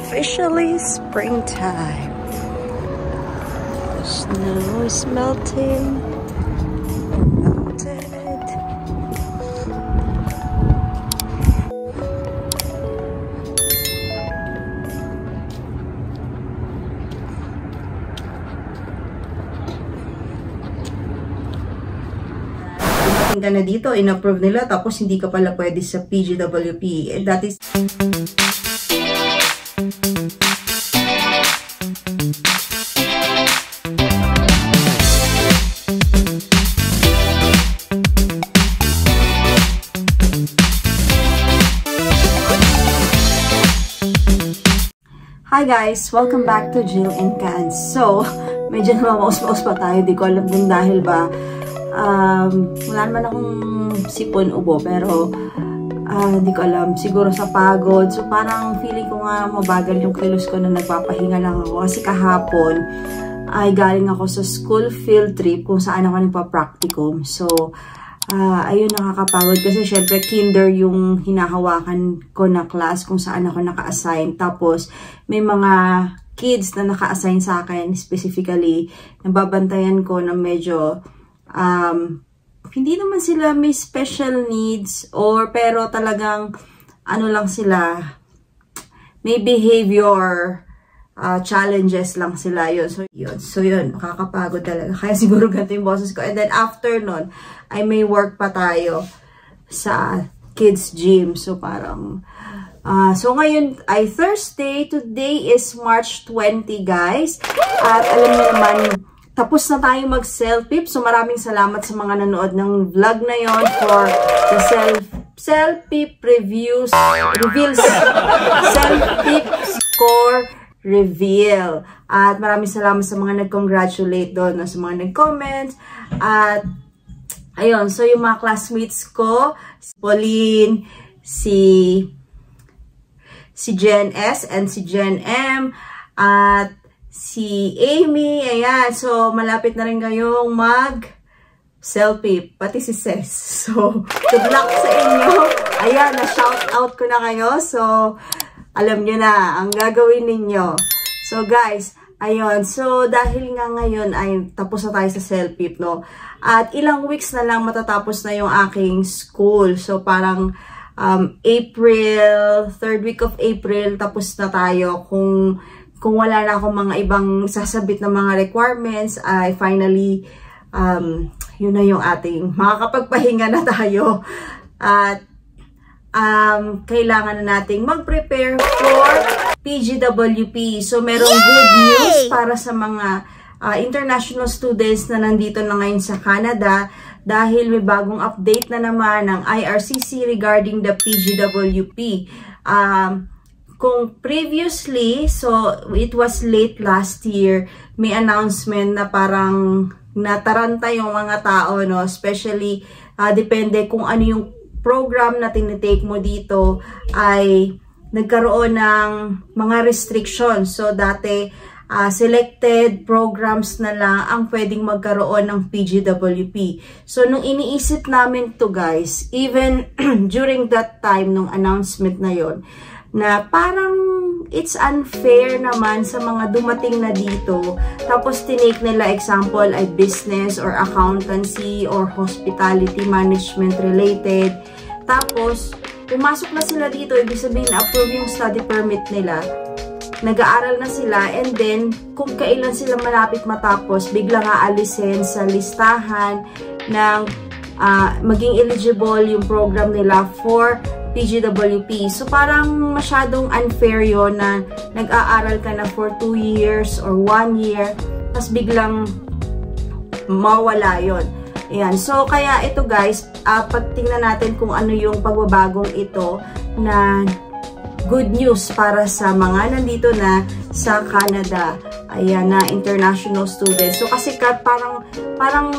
officially springtime. The snow is melting. Ka na dito, in-approve nila, tapos hindi ka pala pwede sa PGWP. And that is... Hi guys! Welcome back to Jill and Cans. So, medyo namamaus-maus pa tayo. Di ko alam kung dahil ba wala naman akong sipon ubo, pero hindi ko alam, siguro sa pagod. So parang feeling ko nga mabagal yung kilos ko na nagpapahinga lang ako, kasi kahapon ay galing ako sa school field trip kung saan ako nagpa-practicum. So ayun, nakakapagod kasi syempre kinder yung hinahawakan ko na class kung saan ako naka-assign, tapos may mga kids na naka-assign sa akin specifically, nababantayan ko na medyo hindi naman sila may special needs, or pero talagang ano lang sila, may behavior challenges lang sila. Yun. So yun, makakapagod talaga. Kaya siguro ganito yung boses ko. And then after nun, ay may work pa tayo sa kids gym. So parang so ngayon ay Thursday. Today is March 20, guys. At alam niyo naman, tapos na tayo mag-self-pip. So maraming salamat sa mga nanood ng vlog na yon for the self-pip reveals, self-pip score reveal. At maraming salamat sa mga nag-congratulate doon, sa mga nag-comments. At ayun, so yung mga classmates ko, si Pauline, si Jen S and si Jen M, at si Amy, ayan. So, malapit na rin kayong mag-selfie. Pati si Ses. So, good luck sa inyo. Ayan, na-shout out ko na kayo. So, alam nyo na ang gagawin ninyo. So, guys, ayun. So, dahil nga ngayon ay tapos na tayo sa selfie, no? At ilang weeks na lang matatapos na yung aking school. So, parang April, third week of April, tapos na tayo. Kung wala na akong mga ibang sasabit na mga requirements, ay finally, yun na yung ating makakapagpahinga na tayo. At kailangan na nating mag-prepare for PGWP. So, merong good news para sa mga international students na nandito na ngayon sa Canada, dahil may bagong update na naman ng IRCC regarding the PGWP. Kung previously, so it was late last year, may announcement na parang nataranta yung mga tao, no? Especially, depende kung ano yung program na tinitake mo dito, ay nagkaroon ng mga restrictions. So, dati, selected programs na lang ang pwedeng magkaroon ng PGWP. So, nung iniisip namin to, guys, even during that time, nung announcement na yon, na parang it's unfair naman sa mga dumating na dito. Tapos tinake nila example ay business or accountancy or hospitality management related. Tapos pumasok na sila dito, ibig sabihin na-approve yung study permit nila. Nag-aaral na sila, and then kung kailan sila malapit matapos, biglang aalisin sa listahan ng maging eligible yung program nila for PGWP. So, parang masyadong unfair yon na nag-aaral ka na for 2 years or 1 year, tapos biglang mawala yon. Ayan. So, kaya ito, guys, pagtingnan natin kung ano yung pagbabagong ito na good news para sa mga nandito na sa Canada. Ayan, na international students. So, kasi parang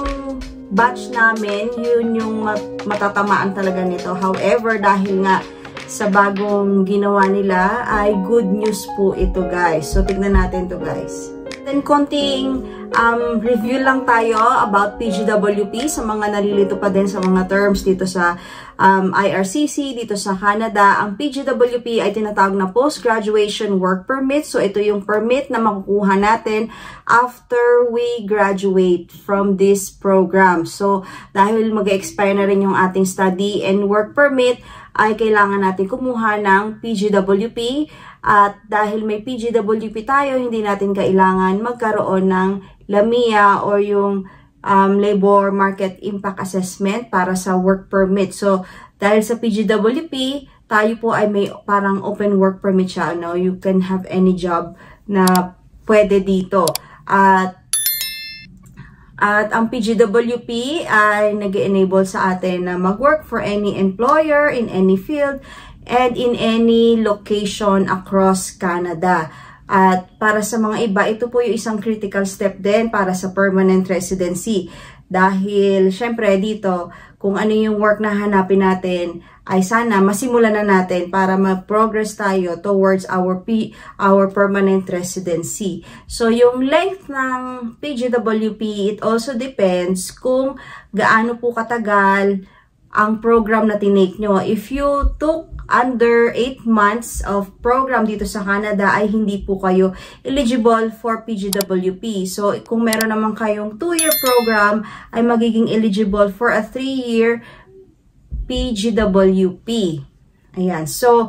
batch namin, yun yung matatamaan talaga nito. However, dahil nga sa bagong ginawa nila, ay good news po ito, guys. So, tignan natin to, guys. Then, konting review lang tayo about PGWP sa mga nalilito pa din sa mga terms dito sa IRCC dito sa Canada. Ang PGWP ay tinatawag na Post-Graduation Work Permit. So, ito yung permit na makukuha natin after we graduate from this program. So, dahil mag-expire na rin yung ating study and work permit, ay kailangan natin kumuha ng PGWP. At dahil may PGWP tayo, hindi natin kailangan magkaroon ng LAMIA or yung Labor Market Impact Assessment para sa work permit. So, dahil sa PGWP, tayo po ay may parang open work permit siya. No? You can have any job na pwede dito. At ang PGWP ay nag-enable sa atin na mag-work for any employer in any field and in any location across Canada. At para sa mga iba, ito po yung isang critical step din para sa permanent residency. Dahil syempre dito, kung ano yung work na hanapin natin, ay sana masimulan na natin para mag-progress tayo towards our permanent residency. So, yung length ng PGWP, it also depends kung gaano po katagal ang program na tinake nyo. If you took under 8 months of program dito sa Canada, ay hindi po kayo eligible for PGWP. So, kung meron naman kayong 2-year program, ay magiging eligible for a 3-year PGWP. Ayan. So,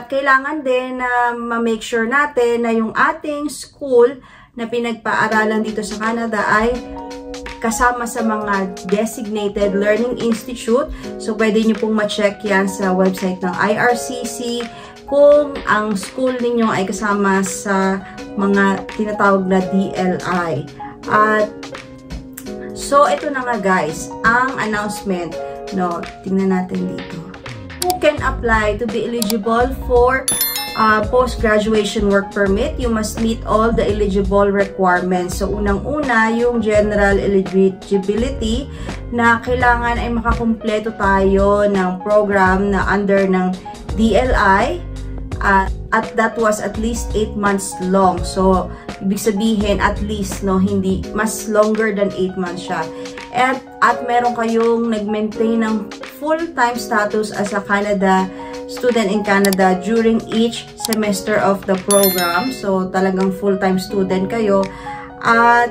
kailangan din na ma-make sure natin na yung ating school na pinagpaaralan dito sa Canada ay kasama sa mga designated learning institute. So, pwede nyo pong ma-check yan sa website ng IRCC kung ang school ninyo ay kasama sa mga tinatawag na DLI. At so, ito na nga guys, ang announcement. No, tingnan natin dito. Who can apply to be eligible for post-graduation work permit? You must meet all the eligible requirements. So, unang-una, yung general eligibility na kailangan ay makakumpleto tayo ng program na under ng DLI at that was at least 8 months long. So, ibig sabihin at least, no, hindi, mas longer than 8 months siya. At meron kayong nag-maintain ng full-time status as a Canada student in Canada during each semester of the program. So, talagang full-time student kayo. At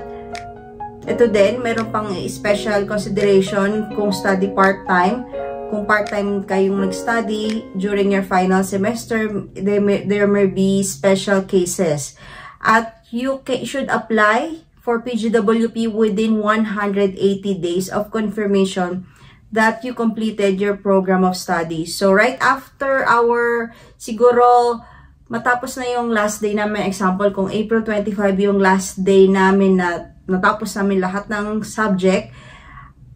ito din, meron pang special consideration kung study part-time. Kung part-time kayong nag-study during your final semester, there may be special cases. At you should apply for PGWP within 180 days of confirmation that you completed your program of study. So, right after siguro, matapos na yung last day namin, example, kung April 25 yung last day namin na natapos namin lahat ng subject,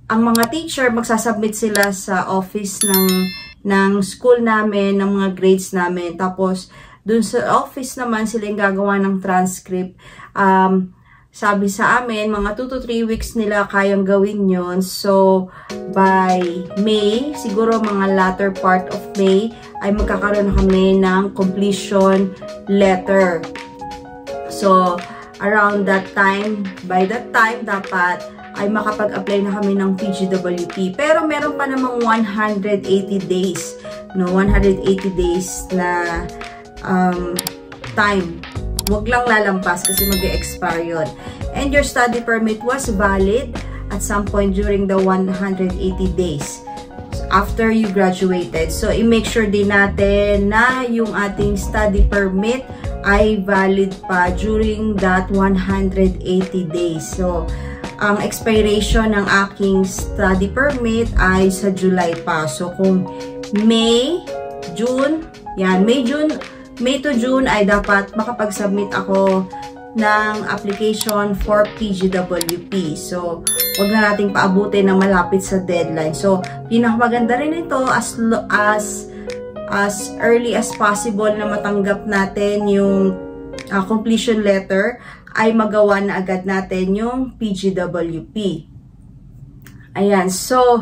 ang mga teacher, magsasubmit sila sa office ng school namin, ng mga grades namin. Tapos, dun sa office naman, sila yung gagawa ng transcript. Sabi sa amin, mga 2 to 3 weeks nila kayang gawin yun. So, by May, siguro mga latter part of May, ay magkakaroon kami ng completion letter. So, around that time, by that time, dapat ay makapag-apply na kami ng PGWP. Pero meron pa namang 180 days. No, 180 days na time. Huwag lang lalampas kasi mag-expire yun. And your study permit was valid at some point during the 180 days after you graduated. So, i-make sure din natin na yung ating study permit ay valid pa during that 180 days. So, ang expiration ng aking study permit ay sa July pa. So, kung May, June, yan, May to June ay dapat makapag-submit ako ng application for PGWP. So, huwag na nating paabutin na malapit sa deadline. So, pinakamaganda rin ito as early as possible na matanggap natin yung completion letter ay magawa na agad natin yung PGWP. Ayan. So,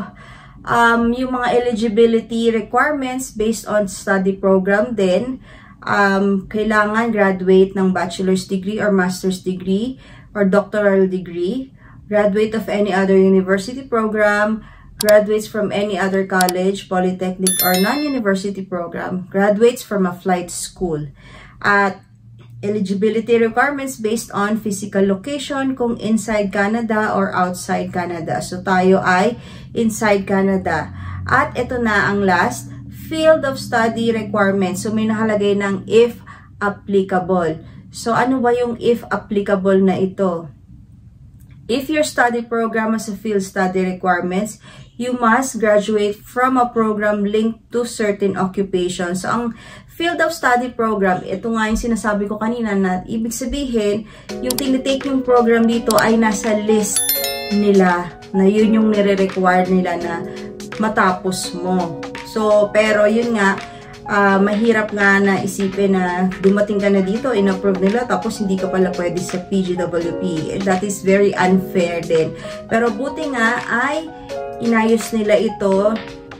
yung mga eligibility requirements based on study program din, kailangan graduate ng bachelor's degree or master's degree or doctoral degree, graduate of any other university program, graduates from any other college, polytechnic, or non-university program, graduates from a flight school. At eligibility requirements based on physical location, kung inside Canada or outside Canada. So, tayo ay inside Canada. At ito na ang last, field of study requirements. So, may nakalagay ng if applicable. So, ano ba yung if applicable na ito? If your study program has a field study requirements, you must graduate from a program linked to certain occupations. So, ang field of study program, ito nga yung sinasabi ko kanina na ibig sabihin, yung tinitake yung program dito ay nasa list nila na yun yung nire-require nila na matapos mo. So, pero yun nga, mahirap nga na isipin na dumating ka na dito, in-approve nila, tapos hindi ka pala pwede sa PGWP. And that is very unfair din. Pero buti nga ay inayos nila ito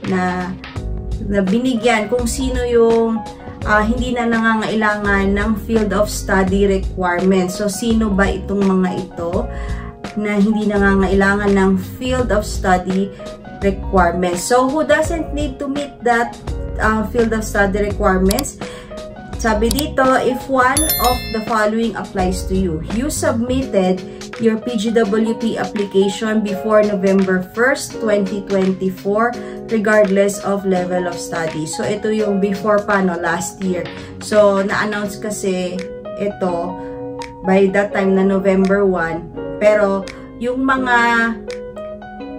na binigyan kung sino yung hindi na nangangailangan ng field of study requirements. So, sino ba itong mga ito na hindi nangangailangan ng field of study requirements? So, who doesn't need to meet that field of study requirements? Sabi dito, if one of the following applies to you. You submitted your PGWP application before November 1st, 2024, regardless of level of study. So, ito yung before pa, no, last year. So, na-announce kasi ito by that time na November 1. Pero, yung mga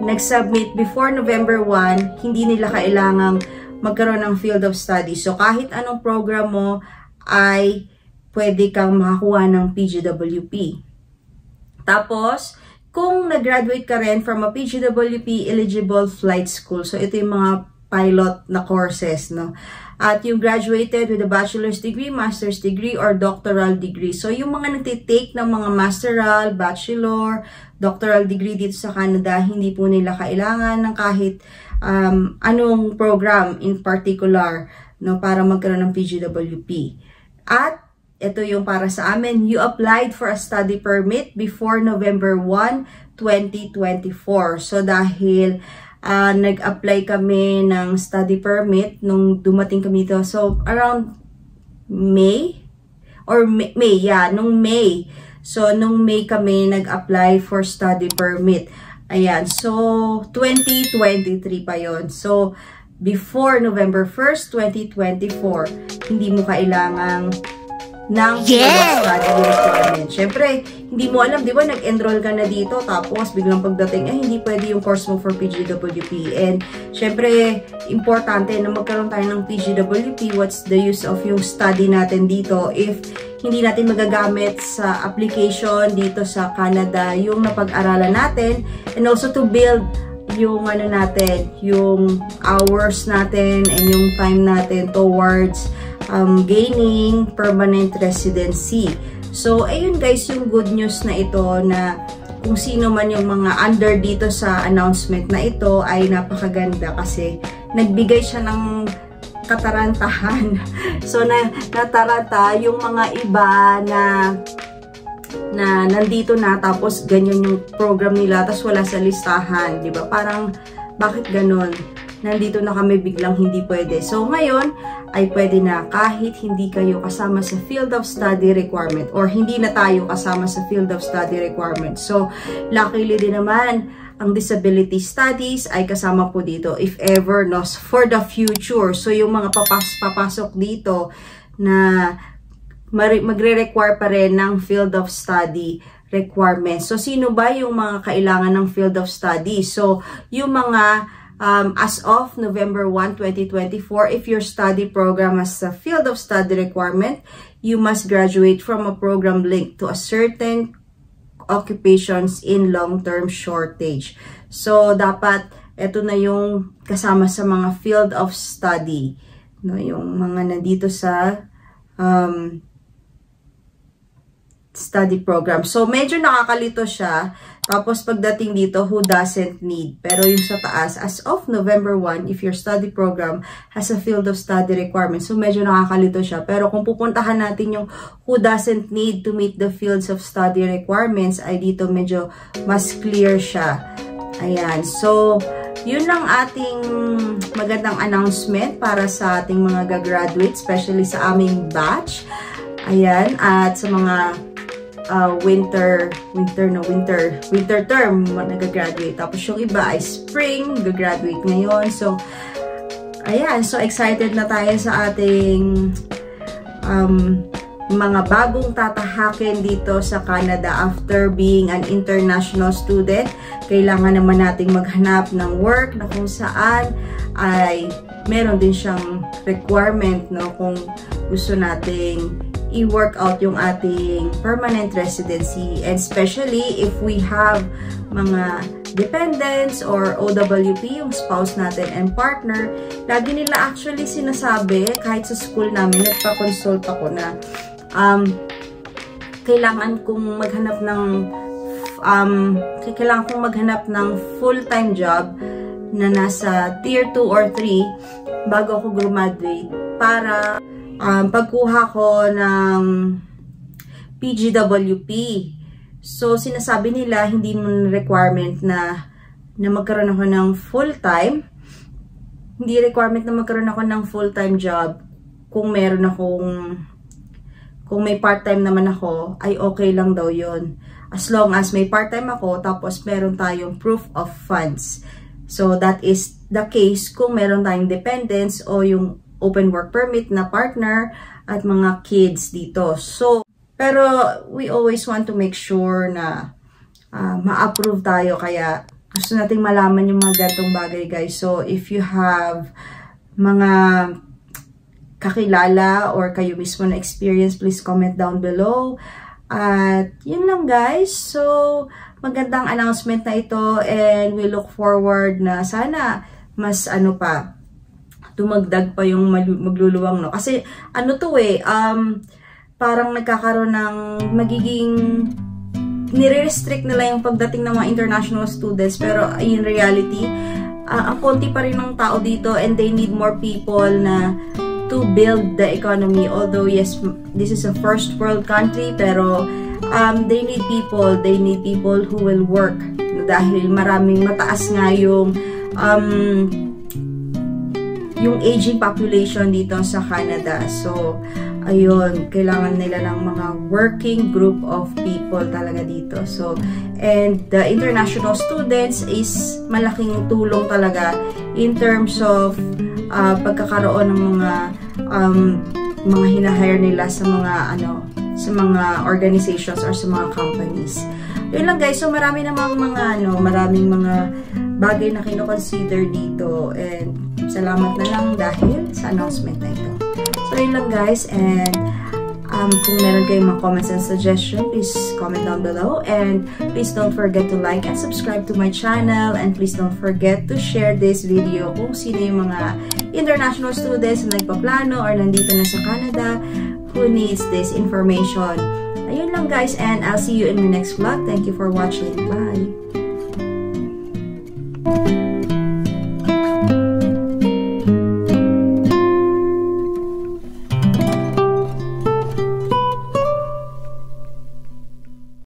nag-submit before November 1, hindi nila kailangang magkaroon ng field of study. So, kahit anong program mo ay pwede kang makakuha ng PGWP. Tapos, kung nag-graduate ka rin from a PGWP eligible flight school, so ito yung mga pilot na courses, no? At yung graduated with a bachelor's degree, master's degree, or doctoral degree. So, yung mga nagtitake ng mga masteral, bachelor, doctoral degree dito sa Canada, hindi po nila kailangan ng kahit anong program in particular, no, para magkaroon ng PGWP. At ito yung para sa amin, you applied for a study permit before November 1, 2024. So, dahil nag-apply kami ng study permit nung dumating kami dito. So, around May? Or May, yeah, nung May. So, nung May kami nag-apply for study permit. Ayan, so 2023 pa yon. So, before November 1st, 2024, hindi mo kailangang ng study requirement. Siyempre, hindi mo alam, di ba, nag-enroll ka na dito, tapos biglang pagdating, hindi pwede yung course mo for PGWP. And, siyempre, importante na magkaroon tayo ng PGWP. What's the use of yung study natin dito if hindi natin magagamit sa application dito sa Canada yung napag-aralan natin, and also to build yung ano natin, yung hours natin and yung time natin towards gaining permanent residency. So, ayun guys, yung good news na ito na kung sino man yung mga under dito sa announcement na ito ay napakaganda kasi nagbigay siya ng katarantahan. So, nataranta yung mga iba na nandito na tapos ganyan yung program nila tapos wala sa listahan, di ba? Parang bakit ganon? Nandito na kami biglang hindi pwede. So, ngayon ay pwede na kahit hindi kayo kasama sa field of study requirement or hindi na tayo kasama sa field of study requirement. So, luckily din naman, ang disability studies ay kasama po dito if ever, no, for the future. So, yung mga papasok dito na magre-require pa rin ng field of study requirements. So, sino ba yung mga kailangan ng field of study? So, yung mga as of November 1, 2024, if your study program has a field of study requirement, you must graduate from a program linked to a certain occupations in long-term shortage. So, dapat ito na yung kasama sa mga field of study, no, yung mga nandito sa study program. So, medyo nakakalito siya. Tapos, pagdating dito, who doesn't need? Pero yung sa taas, as of November 1, if your study program has a field of study requirement, so medyo nakakalito siya. Pero kung pupuntahan natin yung who doesn't need to meet the fields of study requirements, ay dito medyo mas clear siya. Ayan. So, yun lang ating magandang announcement para sa ating mga gagraduate, especially sa aming batch. Ayan, at sa mga winter term nag-graduate. Tapos yung iba ay spring, nag-graduate ngayon. So, ayan, so excited na tayo sa ating mga bagong tatahakin dito sa Canada after being an international student. Kailangan naman nating maghanap ng work na kung saan ay meron din siyang requirement, no, kung gusto nating i-work out yung ating permanent residency, and especially if we have mga dependents or OWP, yung spouse natin and partner. Lagi nila actually sinasabi, kahit sa school namin, nagpa-consult ako na kailangan kong maghanap ng full-time job na nasa tier 2 or 3 bago ako graduate para pagkuha ko ng PGWP. So, sinasabi nila, hindi mo requirement na magkaroon ako ng full-time. Hindi requirement na magkaroon ako ng full-time job. Kung may part-time naman ako, ay okay lang daw yun. As long as may part-time ako, tapos meron tayong proof of funds. So, that is the case kung meron tayong dependents o yung open work permit na partner at mga kids dito. So, pero we always want to make sure na ma-approve tayo. Kaya gusto nating malaman yung mga gantong bagay, guys. So, if you have mga kakilala or kayo mismo na experience, please comment down below. At yun lang, guys. So, magandang announcement na ito, and we look forward na sana mas dumagdag pa yung magluluwang, no? Kasi parang nagkakaroon ng nire-restrict nila yung pagdating ng mga international students, pero in reality, ang konti pa rin ng tao dito, and they need more people na to build the economy. Although yes, this is a first world country, pero they need people who will work, dahil maraming mataas nga yung aging population dito sa Canada. So, ayun, kailangan nila ng mga working group of people talaga dito. So, and the international students is malaking tulong talaga in terms of pagkakaroon ng mga hinahire nila sa mga organizations or sa mga companies. Yun lang, guys. So, maraming mga bagay na kino-consider dito, and salamat na lang dahil sa announcement na ito. So, yun lang, guys, and kung meron kayong mga comments and suggestions, please comment down below, and please don't forget to like and subscribe to my channel, and please don't forget to share this video kung sino yung mga international students na nagpaplano or nandito na sa Canada who needs this information. Ayun lang, guys, and I'll see you in my next vlog. Thank you for watching. Bye!